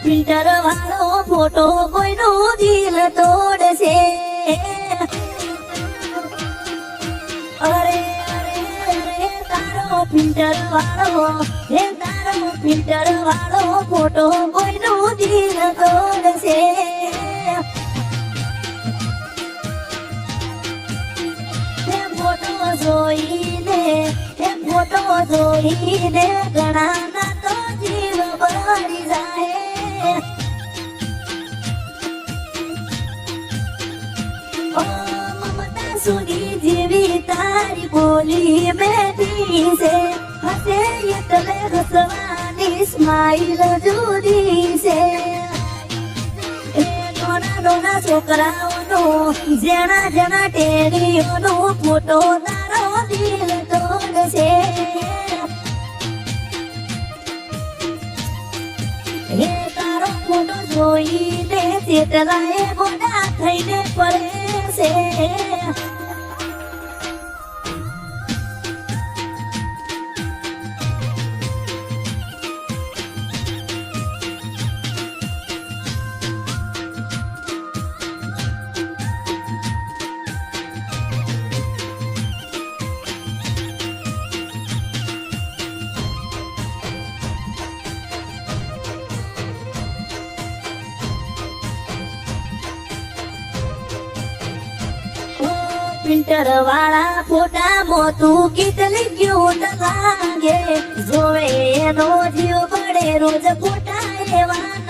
Filter વાળો photo કોઈનું દિલ તોડશે. અરે અરે અરે તારો ફિલ્ટર વાળો ફોટો કોઈનું દિલ તોડશે. ફોટો જોઈને ઘણા ના તો જીવ બળી જાય. મમતા સુધી જેવી તારી બોલી બેઠી છે. હસે એટલે હસવાની સ્માઈલ જુદી છે. નાના છોકરાઓનો જેણા જેણા ટેરીઓનો ફોટો તારો દિલ તોડશે. એ તારો ફોટો જોઈને ચેતરાએ મોટા થઈને પડે છે. ફિલ્ટર વાળા ફોટામાં તું કેટલી ક્યુટ લાગે. જોવે એનો જીવ પડે રોજ ફોટા એવા